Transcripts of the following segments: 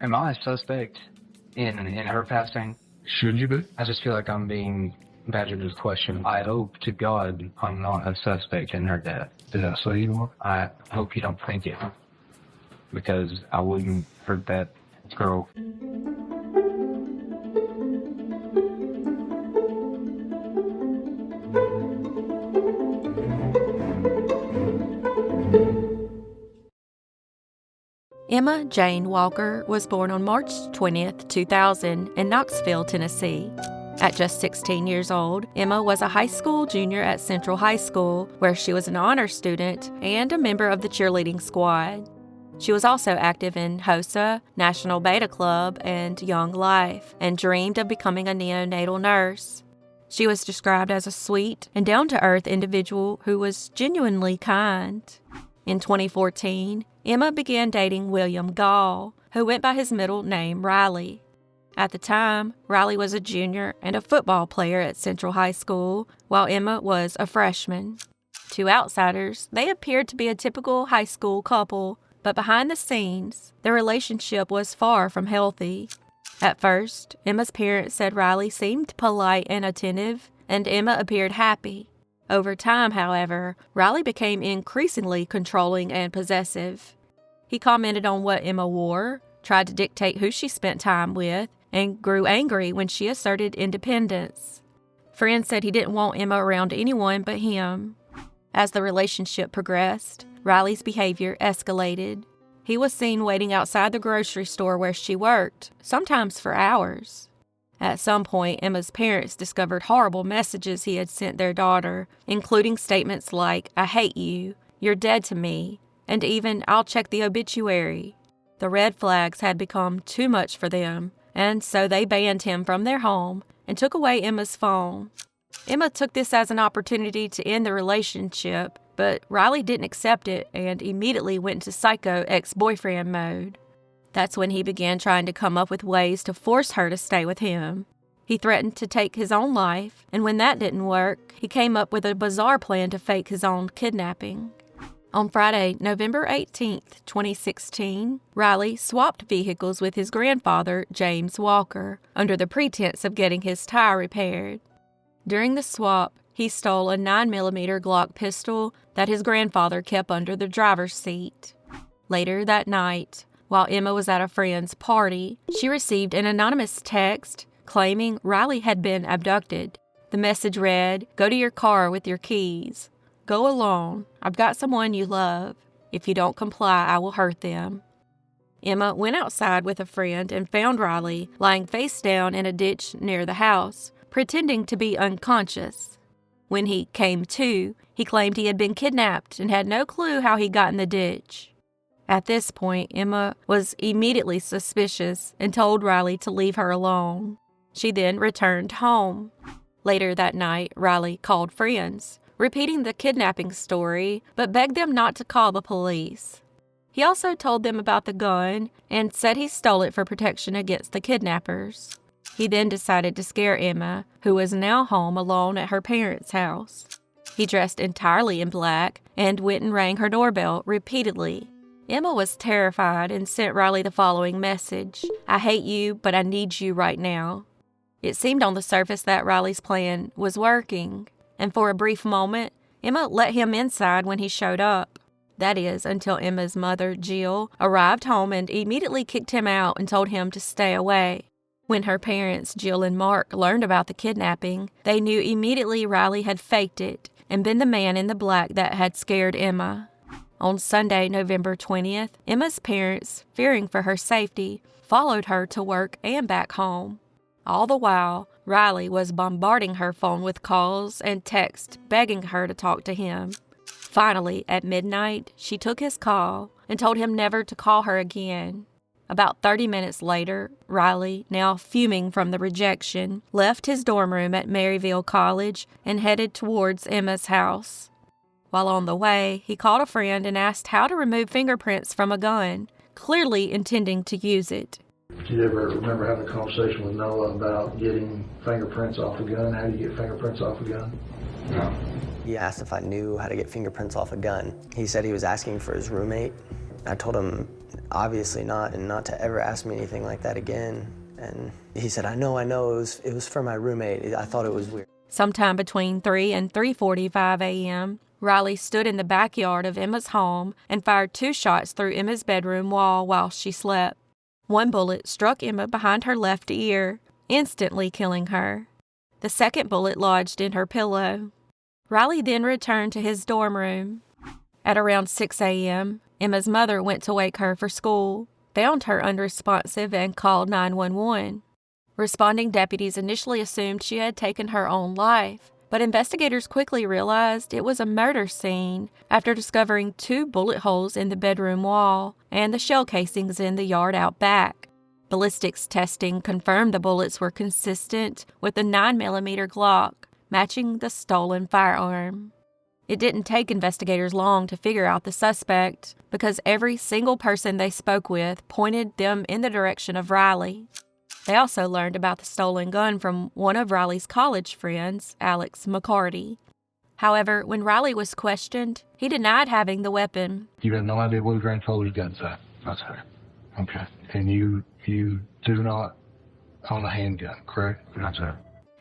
Am I a suspect in her passing? Should you be? I just feel like I'm being badgered with question. I hope to God I'm not a suspect in her death. Did I say you are? I hope you don't think it, because I wouldn't hurt that girl. Emma Jane Walker was born on March 20th, 2000 in Knoxville, Tennessee. At just 16 years old, Emma was a high school junior at Central High School, where she was an honor student and a member of the cheerleading squad. She was also active in HOSA, National Beta Club, and Young Life, and dreamed of becoming a neonatal nurse. She was described as a sweet and down-to-earth individual who was genuinely kind. In 2014, Emma began dating William Gall, who went by his middle name Riley. At the time, Riley was a junior and a football player at Central High School, while Emma was a freshman. To outsiders, they appeared to be a typical high school couple, but behind the scenes, their relationship was far from healthy. At first, Emma's parents said Riley seemed polite and attentive, and Emma appeared happy. Over time, however, Riley became increasingly controlling and possessive. He commented on what Emma wore, tried to dictate who she spent time with, and grew angry when she asserted independence. Friends said he didn't want Emma around anyone but him. As the relationship progressed, Riley's behavior escalated. He was seen waiting outside the grocery store where she worked, sometimes for hours. At some point, Emma's parents discovered horrible messages he had sent their daughter, including statements like, "I hate you," "You're dead to me," and even, "I'll check the obituary." The red flags had become too much for them, and so they banned him from their home and took away Emma's phone. Emma took this as an opportunity to end the relationship, but Riley didn't accept it and immediately went into psycho ex-boyfriend mode. That's when he began trying to come up with ways to force her to stay with him. He threatened to take his own life, and when that didn't work, he came up with a bizarre plan to fake his own kidnapping. On Friday, November 18th, 2016, Riley swapped vehicles with his grandfather, James Walker, under the pretense of getting his tire repaired. During the swap, he stole a 9mm Glock pistol that his grandfather kept under the driver's seat. Later that night, while Emma was at a friend's party, she received an anonymous text claiming Riley had been abducted. The message read, "Go to your car with your keys. Go alone. I've got someone you love. If you don't comply, I will hurt them." Emma went outside with a friend and found Riley lying face down in a ditch near the house, pretending to be unconscious. When he came to, he claimed he had been kidnapped and had no clue how he got in the ditch. At this point, Emma was immediately suspicious and told Riley to leave her alone. She then returned home. Later that night, Riley called friends, repeating the kidnapping story, but begged them not to call the police. He also told them about the gun and said he stole it for protection against the kidnappers. He then decided to scare Emma, who was now home alone at her parents' house. He dressed entirely in black and went and rang her doorbell repeatedly. Emma was terrified and sent Riley the following message, "I hate you, but I need you right now." It seemed on the surface that Riley's plan was working, and for a brief moment, Emma let him inside when he showed up. That is, until Emma's mother, Jill, arrived home and immediately kicked him out and told him to stay away. When her parents, Jill and Mark, learned about the kidnapping, they knew immediately Riley had faked it and been the man in the black that had scared Emma. On Sunday, November 20th, Emma's parents, fearing for her safety, followed her to work and back home. All the while, Riley was bombarding her phone with calls and texts begging her to talk to him. Finally, at midnight, she took his call and told him never to call her again. About 30 minutes later, Riley, now fuming from the rejection, left his dorm room at Maryville College and headed towards Emma's house. While on the way, he called a friend and asked how to remove fingerprints from a gun, clearly intending to use it. Did you ever remember having a conversation with Noah about getting fingerprints off a gun? How do you get fingerprints off a gun? No. He asked if I knew how to get fingerprints off a gun. He said he was asking for his roommate. I told him obviously not, and not to ever ask me anything like that again. And he said, I know, it was for my roommate. I thought it was weird. Sometime between 3 and 3:45 a.m., Riley stood in the backyard of Emma's home and fired 2 shots through Emma's bedroom wall while she slept. One bullet struck Emma behind her left ear, instantly killing her. The second bullet lodged in her pillow. Riley then returned to his dorm room. At around 6 a.m., Emma's mother went to wake her for school, found her unresponsive, and called 911. Responding deputies initially assumed she had taken her own life, but investigators quickly realized it was a murder scene after discovering 2 bullet holes in the bedroom wall and the shell casings in the yard out back. Ballistics testing confirmed the bullets were consistent with the 9mm Glock, matching the stolen firearm. It didn't take investigators long to figure out the suspect because every single person they spoke with pointed them in the direction of Riley. They also learned about the stolen gun from one of Riley's college friends, Alex McCarty. However, when Riley was questioned, he denied having the weapon. You have no idea what grandfather's gun's at? That's her. Okay. And you do not own a handgun, correct? That's her.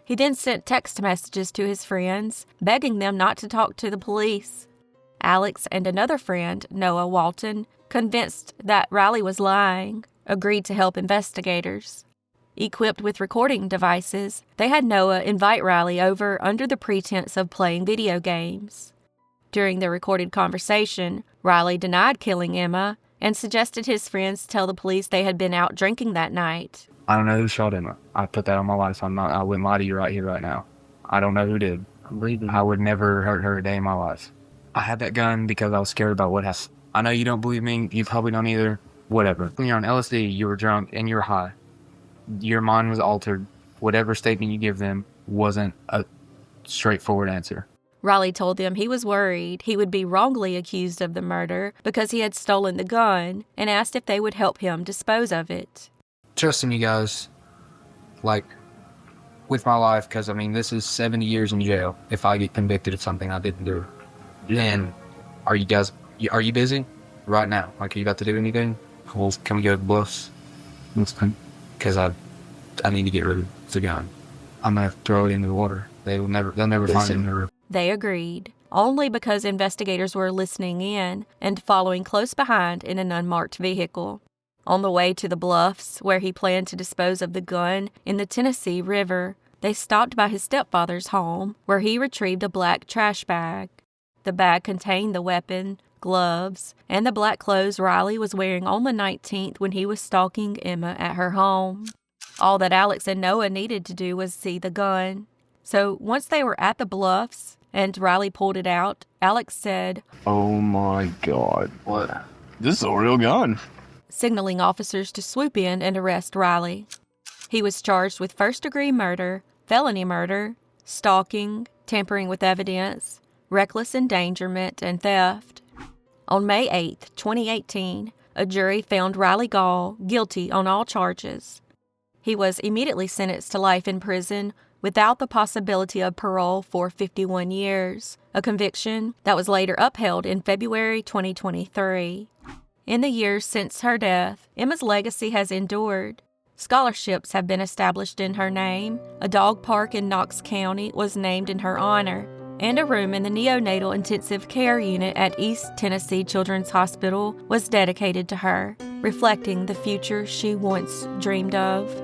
He then sent text messages to his friends, begging them not to talk to the police. Alex and another friend, Noah Walton, convinced that Riley was lying, agreed to help investigators. Equipped with recording devices, they had Noah invite Riley over under the pretense of playing video games. During the recorded conversation, Riley denied killing Emma and suggested his friends tell the police they had been out drinking that night. I don't know who shot Emma. I put that on my life. I wouldn't lie to you right here, right now. I don't know who did. I would never hurt her a day in my life. I had that gun because I was scared about what happened. I know you don't believe me. You probably don't either. Whatever. When you're on LSD, you were drunk and you were high. Your mind was altered. Whatever statement you give them wasn't a straightforward answer. Riley told them he was worried he would be wrongly accused of the murder because he had stolen the gun and asked if they would help him dispose of it. Trusting you guys, like, with my life, because, this is 70 years in jail if I get convicted of something I didn't do. Then, are you busy right now? Like, are you about to do anything? Well, can we go to the Bluffs? Because I need to get rid of the gun. I'm going to throw it into the water. They'll never find it in the river. They agreed, only because investigators were listening in and following close behind in an unmarked vehicle. On the way to the Bluffs, where he planned to dispose of the gun in the Tennessee River, they stopped by his stepfather's home, where he retrieved a black trash bag. The bag contained the weapon, gloves, and the black clothes Riley was wearing on the 19th when he was stalking Emma at her home. All that Alex and Noah needed to do was see the gun. So once they were at the Bluffs and Riley pulled it out, Alex said, "Oh my God. What? This is a real gun." Signaling officers to swoop in and arrest Riley. He was charged with first-degree murder, felony murder, stalking, tampering with evidence, reckless endangerment, and theft. On May 8, 2018, a jury found Riley Gall guilty on all charges. He was immediately sentenced to life in prison without the possibility of parole for 51 years, a conviction that was later upheld in February 2023. In the years since her death, Emma's legacy has endured. Scholarships have been established in her name, a dog park in Knox County was named in her honor, and a room in the neonatal intensive care unit at East Tennessee Children's Hospital was dedicated to her, reflecting the future she once dreamed of.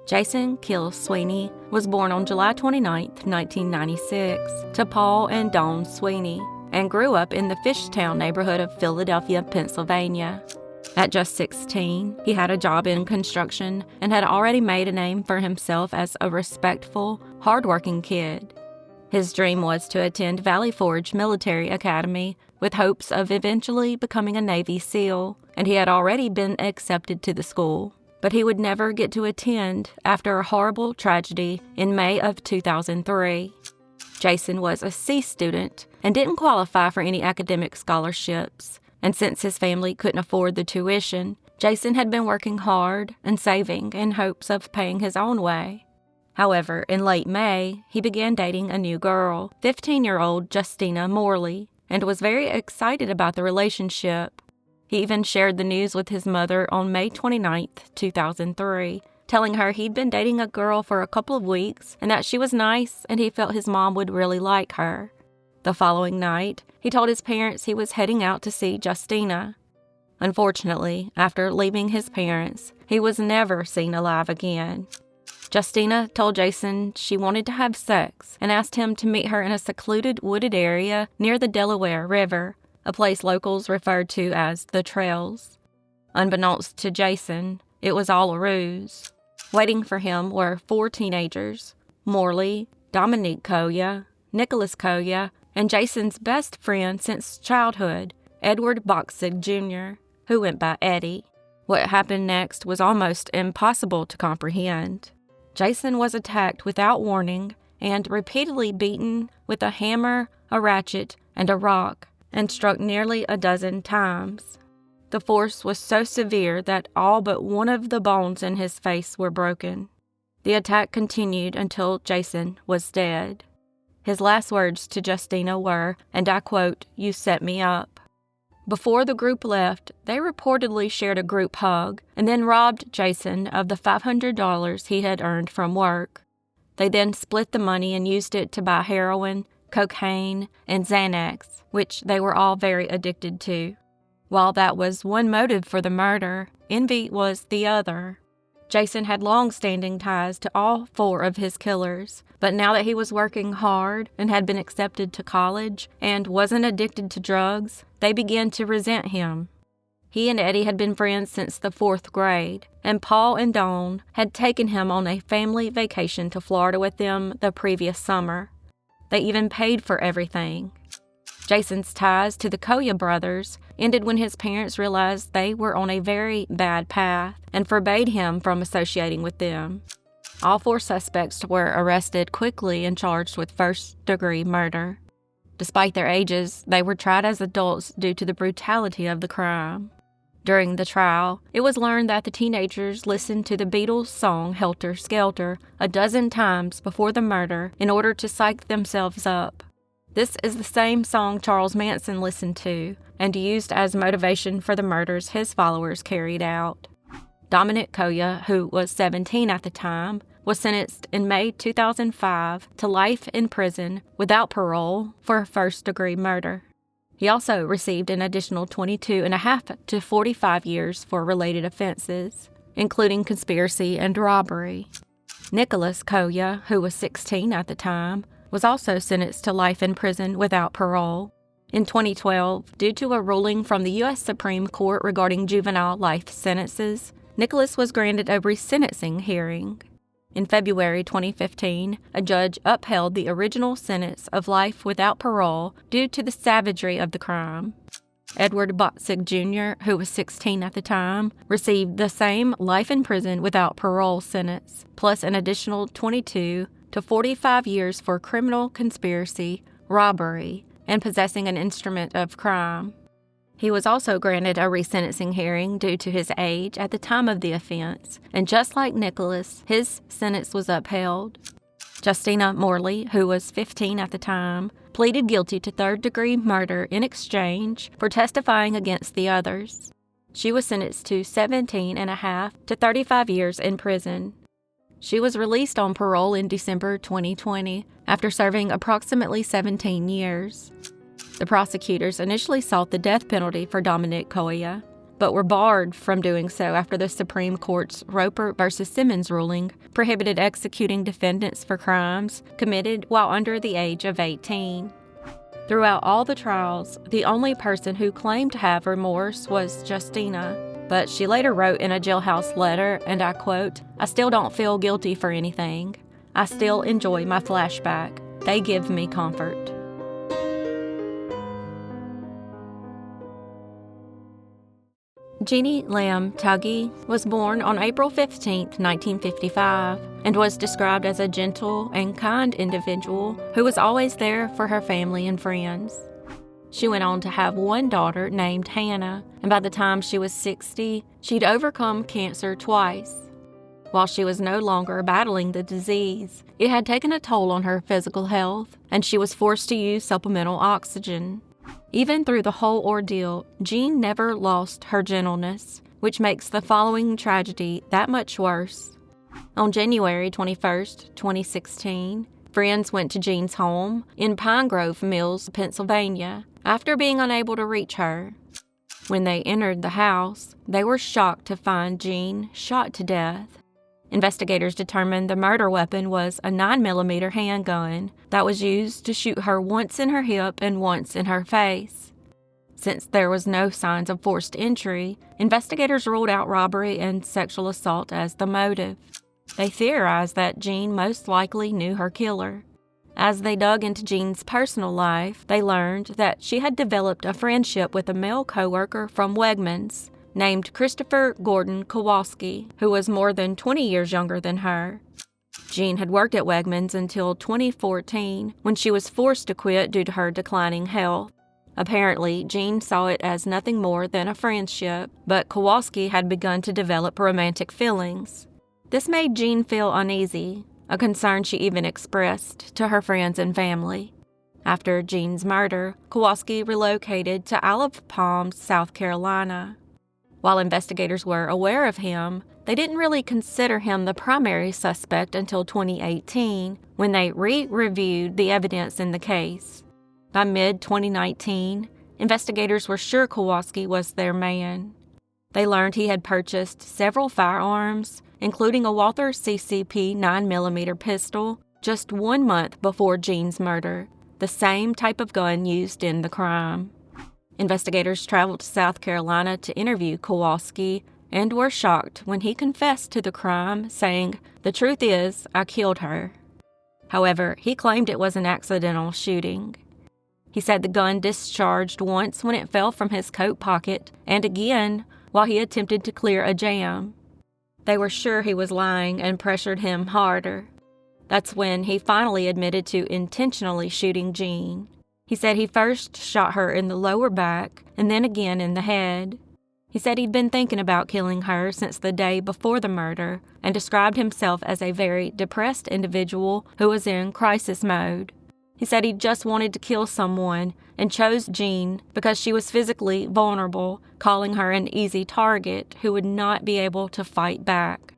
Jason Keel Sweeney was born on July 29, 1996, to Paul and Dawn Sweeney, and grew up in the Fishtown neighborhood of Philadelphia, Pennsylvania. At just 16, he had a job in construction and had already made a name for himself as a respectful, hardworking kid. His dream was to attend Valley Forge Military Academy with hopes of eventually becoming a Navy SEAL, and he had already been accepted to the school. But he would never get to attend after a horrible tragedy in May of 2003. Jason was a C student and didn't qualify for any academic scholarships, and since his family couldn't afford the tuition, Jason had been working hard and saving in hopes of paying his own way. However, in late May, he began dating a new girl, 15-year-old Justina Morley, and was very excited about the relationship. He even shared the news with his mother on May 29, 2003, telling her he'd been dating a girl for a couple of weeks and that she was nice and he felt his mom would really like her. The following night, he told his parents he was heading out to see Justina. Unfortunately, after leaving his parents, he was never seen alive again. Justina told Jason she wanted to have sex and asked him to meet her in a secluded wooded area near the Delaware River, a place locals referred to as the Trails. Unbeknownst to Jason, it was all a ruse. Waiting for him were 4 teenagers, Morley, Dominique Koya, Nicholas Koya, and Jason's best friend since childhood, Edward Boxig Jr., who went by Eddie. What happened next was almost impossible to comprehend. Jason was attacked without warning and repeatedly beaten with a hammer, a ratchet, and a rock, and struck nearly a dozen times. The force was so severe that all but one of the bones in his face were broken. The attack continued until Jason was dead. His last words to Justina were, and I quote, "You set me up." Before the group left, they reportedly shared a group hug and then robbed Jason of the $500 he had earned from work. They then split the money and used it to buy heroin, cocaine, and Xanax, which they were all very addicted to. While that was one motive for the murder, envy was the other. Jason had long-standing ties to all 4 of his killers, but now that he was working hard and had been accepted to college and wasn't addicted to drugs, they began to resent him. He and Eddie had been friends since the 4th grade, and Paul and Dawn had taken him on a family vacation to Florida with them the previous summer. They even paid for everything. Jason's ties to the Koya brothers ended when his parents realized they were on a very bad path and forbade him from associating with them. All 4 suspects were arrested quickly and charged with first-degree murder. Despite their ages, they were tried as adults due to the brutality of the crime. During the trial, it was learned that the teenagers listened to the Beatles' song Helter Skelter a dozen times before the murder in order to psych themselves up. This is the same song Charles Manson listened to and used as motivation for the murders his followers carried out. Dominic Koya, who was 17 at the time, was sentenced in May 2005 to life in prison without parole for first-degree murder. He also received an additional 22.5 to 45 years for related offenses, including conspiracy and robbery. Nicholas Koya, who was 16 at the time, was also sentenced to life in prison without parole. In 2012, due to a ruling from the U.S. Supreme Court regarding juvenile life sentences, Nicholas was granted a resentencing hearing. In February 2015, a judge upheld the original sentence of life without parole due to the savagery of the crime. Edward Boxig Jr., who was 16 at the time, received the same life in prison without parole sentence, plus an additional 22 to 45 years for criminal conspiracy, robbery, and possessing an instrument of crime. He was also granted a resentencing hearing due to his age at the time of the offense, and just like Nicholas, his sentence was upheld. Justina Morley, who was 15 at the time, pleaded guilty to third-degree murder in exchange for testifying against the others. She was sentenced to 17.5 to 35 years in prison. She was released on parole in December 2020 after serving approximately 17 years. The prosecutors initially sought the death penalty for Dominic Koya, but were barred from doing so after the Supreme Court's Roper v. Simmons ruling prohibited executing defendants for crimes committed while under the age of 18. Throughout all the trials, the only person who claimed to have remorse was Justina, but she later wrote in a jailhouse letter, and I quote, "I still don't feel guilty for anything. I still enjoy my flashback. They give me comfort." Jeannie Lamb Tuggy was born on April 15, 1955, and was described as a gentle and kind individual who was always there for her family and friends. She went on to have one daughter named Hannah, and by the time she was 60, she'd overcome cancer twice. While she was no longer battling the disease, it had taken a toll on her physical health, and she was forced to use supplemental oxygen. Even through the whole ordeal, Jean never lost her gentleness, which makes the following tragedy that much worse. On January 21st, 2016, friends went to Jean's home in Pine Grove Mills, Pennsylvania, after being unable to reach her. When they entered the house, they were shocked to find Jean shot to death. Investigators determined the murder weapon was a 9mm handgun that was used to shoot her once in her hip and once in her face. Since there was no signs of forced entry, investigators ruled out robbery and sexual assault as the motive. They theorized that Jean most likely knew her killer. As they dug into Jean's personal life, they learned that she had developed a friendship with a male coworker from Wegmans named Christopher Gordon Kowalski, who was more than 20 years younger than her. Jean had worked at Wegmans until 2014, when she was forced to quit due to her declining health. Apparently, Jean saw it as nothing more than a friendship, but Kowalski had begun to develop romantic feelings. This made Jean feel uneasy, a concern she even expressed to her friends and family. After Jean's murder, Kowalski relocated to Isle of Palms, South Carolina. While investigators were aware of him, they didn't really consider him the primary suspect until 2018, when they re-reviewed the evidence in the case. By mid-2019, investigators were sure Kowalski was their man. They learned he had purchased several firearms, including a Walther CCP 9mm pistol, just 1 month before Jean's murder, the same type of gun used in the crime. Investigators traveled to South Carolina to interview Kowalski and were shocked when he confessed to the crime, saying, "The truth is, I killed her." However, he claimed it was an accidental shooting. He said the gun discharged once when it fell from his coat pocket and again while he attempted to clear a jam. They were sure he was lying and pressured him harder. That's when he finally admitted to intentionally shooting Jean. He said he first shot her in the lower back and then again in the head. He said he'd been thinking about killing her since the day before the murder and described himself as a very depressed individual who was in crisis mode. He said he just wanted to kill someone and chose Jean because she was physically vulnerable, calling her an easy target who would not be able to fight back.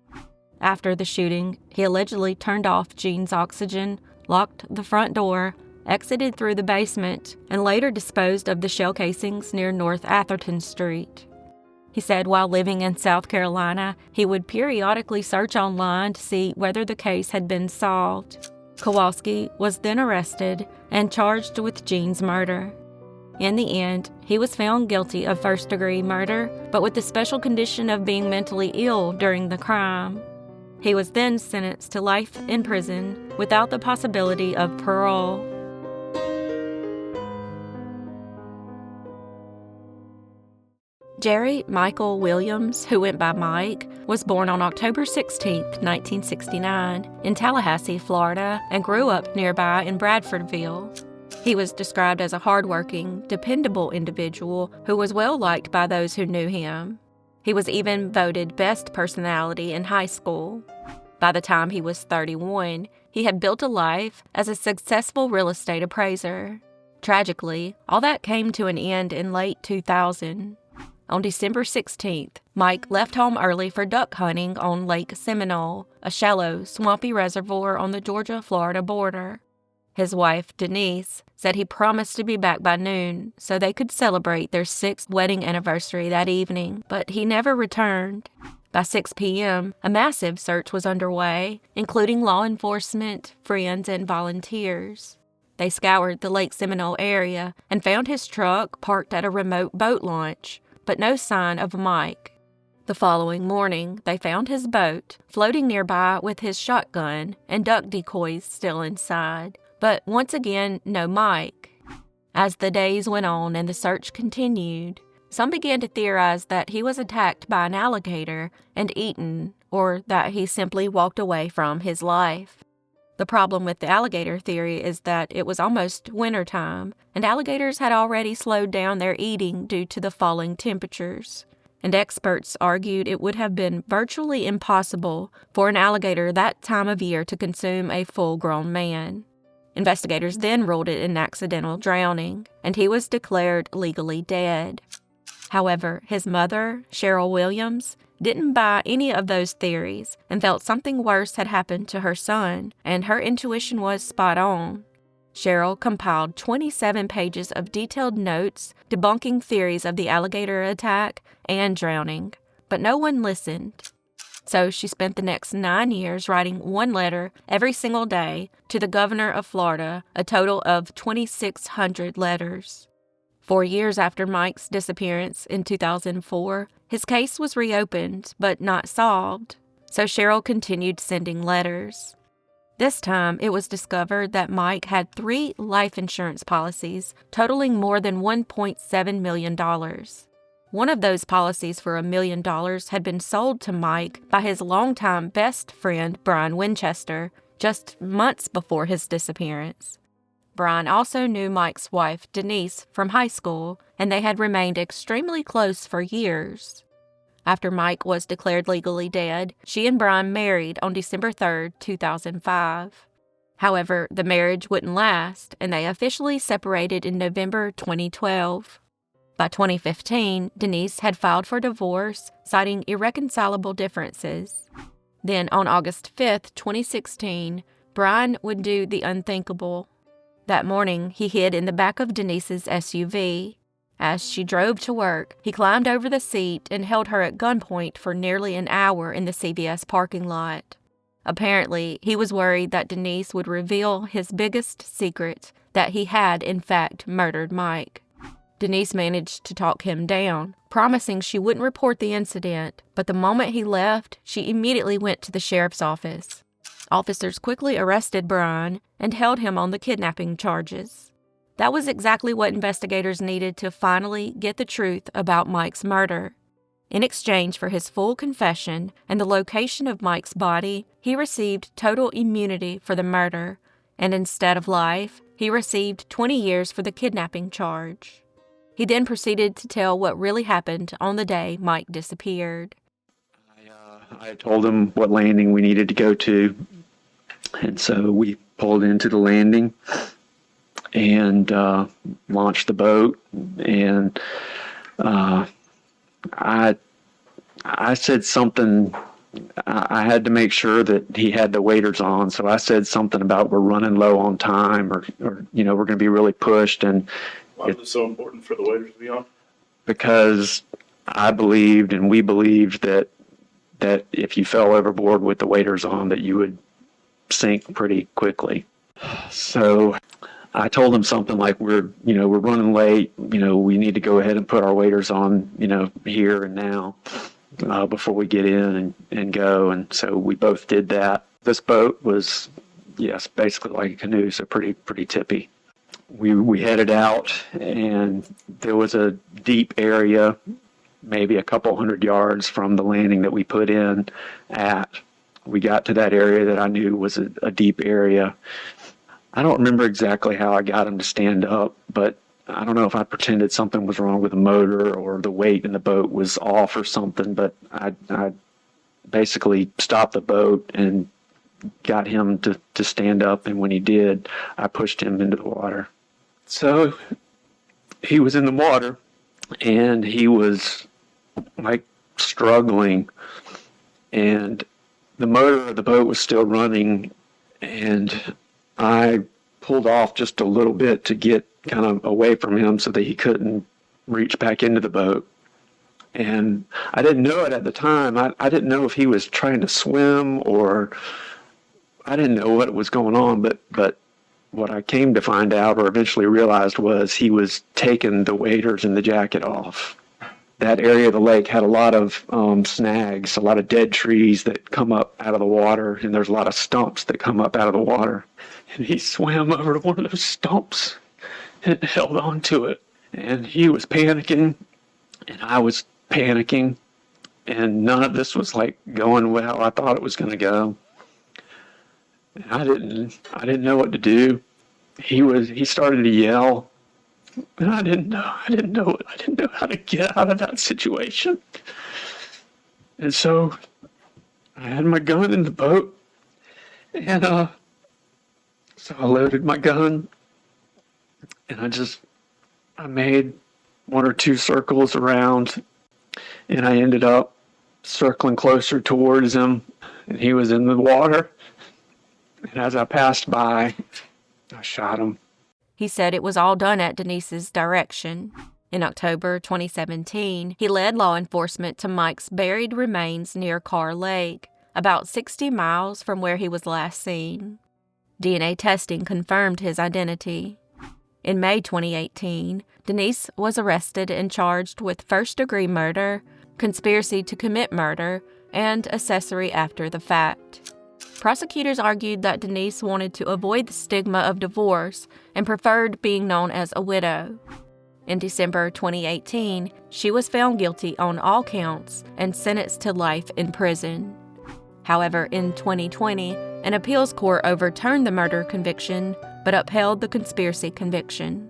After the shooting, he allegedly turned off Jean's oxygen, locked the front door, exited through the basement, and later disposed of the shell casings near North Atherton Street. He said while living in South Carolina, he would periodically search online to see whether the case had been solved. Kowalski was then arrested and charged with Jean's murder. In the end, he was found guilty of first-degree murder, but with the special condition of being mentally ill during the crime. He was then sentenced to life in prison without the possibility of parole. Jerry Michael Williams, who went by Mike, was born on October 16, 1969, in Tallahassee, Florida, and grew up nearby in Bradfordville. He was described as a hardworking, dependable individual who was well-liked by those who knew him. He was even voted best personality in high school. By the time he was 31, he had built a life as a successful real estate appraiser. Tragically, all that came to an end in late 2000. On December 16th, Mike left home early for duck hunting on Lake Seminole, a shallow, swampy reservoir on the Georgia-Florida border. His wife, Denise, said he promised to be back by noon so they could celebrate their 6th wedding anniversary that evening, but he never returned. By 6 p.m., a massive search was underway, including law enforcement, friends, and volunteers. They scoured the Lake Seminole area and found his truck parked at a remote boat launch, but no sign of Mike. The following morning, they found his boat floating nearby with his shotgun and duck decoys still inside, but once again, no Mike. As the days went on and the search continued, some began to theorize that he was attacked by an alligator and eaten, or that he simply walked away from his life. The problem with the alligator theory is that it was almost wintertime, and alligators had already slowed down their eating due to the falling temperatures. and experts argued it would have been virtually impossible for an alligator that time of year to consume a full-grown man. Investigators then ruled it an accidental drowning, and he was declared legally dead. However, his mother, Cheryl Williams, didn't buy any of those theories and felt something worse had happened to her son, and her intuition was spot on. Cheryl compiled 27 pages of detailed notes debunking theories of the alligator attack and drowning, but no one listened. So she spent the next 9 years writing one letter every single day to the governor of Florida, a total of 2,600 letters. 4 years after Mike's disappearance in 2004, his case was reopened but not solved, so Cheryl continued sending letters. This time, it was discovered that Mike had 3 life insurance policies totaling more than $1.7 million. One of those policies for $1 million had been sold to Mike by his longtime best friend, Brian Winchester, just months before his disappearance. Brian also knew Mike's wife, Denise, from high school, and they had remained extremely close for years. After Mike was declared legally dead, she and Brian married on December 3, 2005. However, the marriage wouldn't last, and they officially separated in November 2012. By 2015, Denise had filed for divorce, citing irreconcilable differences. Then, on August 5, 2016, Brian would do the unthinkable. That morning, he hid in the back of Denise's SUV. As she drove to work, he climbed over the seat and held her at gunpoint for nearly an hour in the CVS parking lot. Apparently, he was worried that Denise would reveal his biggest secret, that he had, in fact, murdered Mike. Denise managed to talk him down, promising she wouldn't report the incident, but the moment he left, she immediately went to the sheriff's office. Officers quickly arrested Brian and held him on the kidnapping charges. That was exactly what investigators needed to finally get the truth about Mike's murder. In exchange for his full confession and the location of Mike's body, he received total immunity for the murder, and instead of life, he received 20 years for the kidnapping charge. He then proceeded to tell what really happened on the day Mike disappeared. I told him what landing we needed to go to, and so we pulled into the landing and launched the boat. And I said something. I had to make sure that he had the waders on, so I said something about we're running low on time, or we're going to be really pushed. And why was it so important for the waders to be on? Because I believed, and we believed, that if you fell overboard with the waders on, that you would sink pretty quickly. So I told him something like, we're running late, we need to go ahead and put our waders on, here and now, before we get in and go. And so we both did that. This boat was, yes, basically like a canoe, so pretty tippy. We headed out, and there was a deep area, maybe a couple hundred yards from the landing that we put in at. We got to that area that I knew was a deep area. I don't remember exactly how I got him to stand up, but I don't know if I pretended something was wrong with the motor or the weight in the boat was off or something, but I basically stopped the boat and got him to stand up, and when he did, I pushed him into the water. So he was in the water, and he was like struggling, and the motor of the boat was still running, and I pulled off just a little bit to get kind of away from him so that he couldn't reach back into the boat. And I didn't know it at the time. I didn't know if he was trying to swim, or I didn't know what was going on, but what I came to find out, or eventually realized, was he was taking the waders and the jacket off. That area of the lake had a lot of snags, a lot of dead trees that come up out of the water, and there's a lot of stumps that come up out of the water. And he swam over to one of those stumps and held on to it. And he was panicking, and I was panicking, and none of this was like going well. I thought it was going to go. And I didn't know what to do. He started to yell, And I didn't know how to get out of that situation. And so I had my gun in the boat, and so I loaded my gun, and I made 1 or 2 circles around, and I ended up circling closer towards him, and he was in the water. And as I passed by, I shot him. He said it was all done at Denise's direction. In October 2017, he led law enforcement to Mike's buried remains near Carr Lake, about 60 miles from where he was last seen. DNA testing confirmed his identity. In May 2018, Denise was arrested and charged with first-degree murder, conspiracy to commit murder, and accessory after the fact. Prosecutors argued that Denise wanted to avoid the stigma of divorce and preferred being known as a widow. In December 2018, she was found guilty on all counts and sentenced to life in prison. However, in 2020, an appeals court overturned the murder conviction but upheld the conspiracy conviction.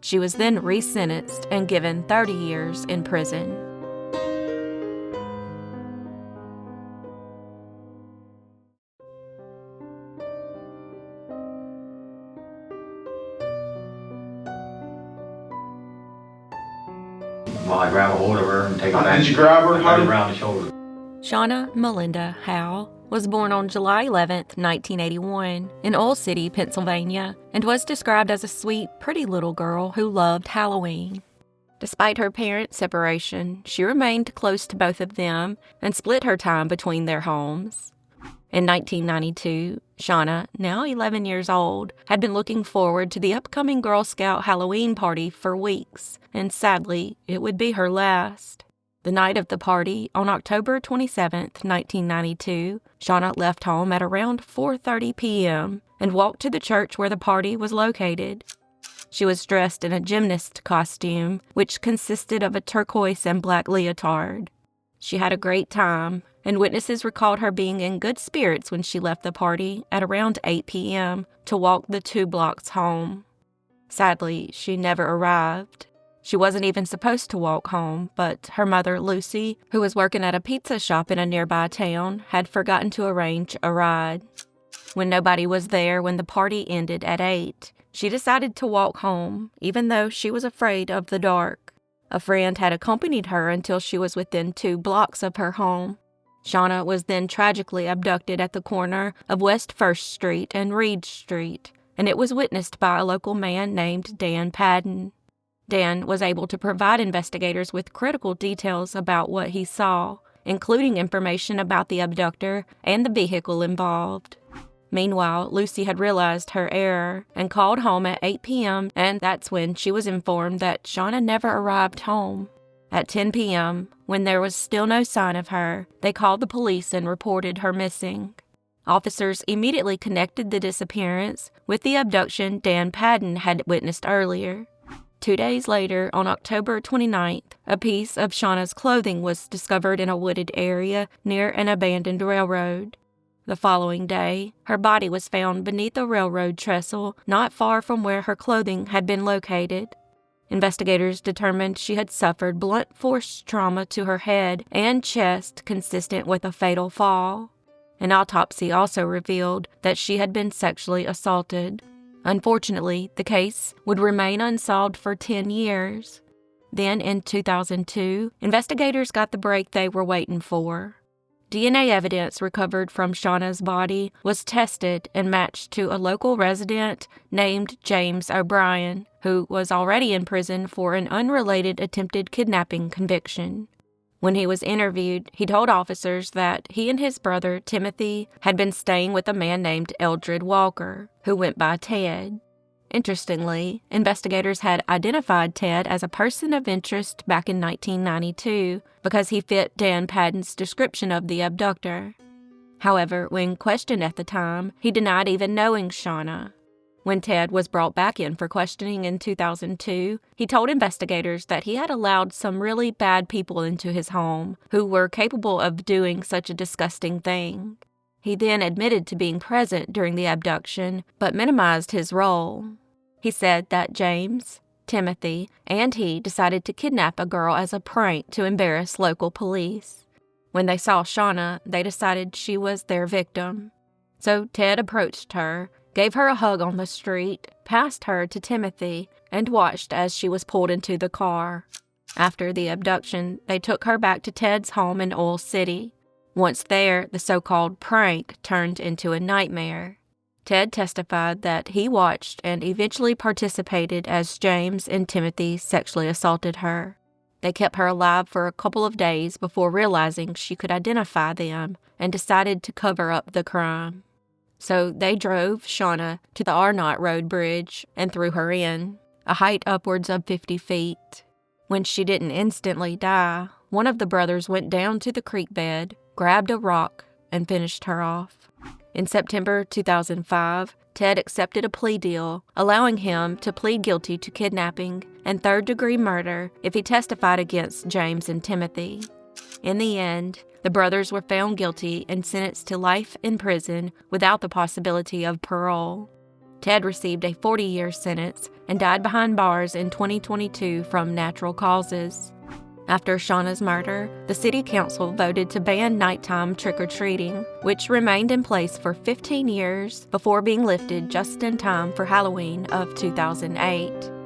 She was then resentenced and given 30 years in prison. Well, I grab a hold of her and take her back. Did you grab her? Right around the shoulder. Shauna Melinda Howe was born on July 11, 1981, in Oil City, Pennsylvania, and was described as a sweet, pretty little girl who loved Halloween. Despite her parents' separation, she remained close to both of them and split her time between their homes. In 1992, Shauna, now 11 years old, had been looking forward to the upcoming Girl Scout Halloween party for weeks, and sadly, it would be her last. The night of the party, on October 27, 1992, Shauna left home at around 4:30 p.m. and walked to the church where the party was located. She was dressed in a gymnast costume, which consisted of a turquoise and black leotard. She had a great time, and witnesses recalled her being in good spirits when she left the party at around 8 p.m. to walk the 2 blocks home. Sadly, she never arrived. She wasn't even supposed to walk home, but her mother, Lucy, who was working at a pizza shop in a nearby town, had forgotten to arrange a ride. When nobody was there when the party ended at 8, she decided to walk home, even though she was afraid of the dark. A friend had accompanied her until she was within 2 blocks of her home. Shauna was then tragically abducted at the corner of West 1st Street and Reed Street, and it was witnessed by a local man named Dan Padden. Dan was able to provide investigators with critical details about what he saw, including information about the abductor and the vehicle involved. Meanwhile, Lucy had realized her error and called home at 8 p.m., and that's when she was informed that Shauna never arrived home. At 10 p.m., when there was still no sign of her, they called the police and reported her missing. Officers immediately connected the disappearance with the abduction Dan Padden had witnessed earlier. 2 days later, on October 29th, a piece of Shauna's clothing was discovered in a wooded area near an abandoned railroad. The following day, her body was found beneath a railroad trestle not far from where her clothing had been located. Investigators determined she had suffered blunt force trauma to her head and chest consistent with a fatal fall. An autopsy also revealed that she had been sexually assaulted. Unfortunately, the case would remain unsolved for 10 years. Then, in 2002, investigators got the break they were waiting for. DNA evidence recovered from Shauna's body was tested and matched to a local resident named James O'Brien, who was already in prison for an unrelated attempted kidnapping conviction. When he was interviewed, he told officers that he and his brother, Timothy, had been staying with a man named Eldred Walker, who went by Ted. Interestingly, investigators had identified Ted as a person of interest back in 1992 because he fit Dan Padden's description of the abductor. However, when questioned at the time, he denied even knowing Shauna. When Ted was brought back in for questioning in 2002, he told investigators that he had allowed some really bad people into his home who were capable of doing such a disgusting thing. He then admitted to being present during the abduction, but minimized his role. He said that James, Timothy, and he decided to kidnap a girl as a prank to embarrass local police. When they saw Shauna, they decided she was their victim. So Ted approached her, gave her a hug on the street, passed her to Timothy, and watched as she was pulled into the car. After the abduction, they took her back to Ted's home in Oil City. Once there, the so-called prank turned into a nightmare. Ted testified that he watched and eventually participated as James and Timothy sexually assaulted her. They kept her alive for a couple of days before realizing she could identify them and decided to cover up the crime. So they drove Shauna to the Arnott Road Bridge and threw her in, a height upwards of 50 feet. When she didn't instantly die, one of the brothers went down to the creek bed, grabbed a rock, and finished her off. In September 2005, Ted accepted a plea deal, allowing him to plead guilty to kidnapping and third-degree murder if he testified against James and Timothy. In the end, the brothers were found guilty and sentenced to life in prison without the possibility of parole. Ted received a 40-year sentence and died behind bars in 2022 from natural causes. After Shauna's murder, the city council voted to ban nighttime trick-or-treating, which remained in place for 15 years before being lifted just in time for Halloween of 2008.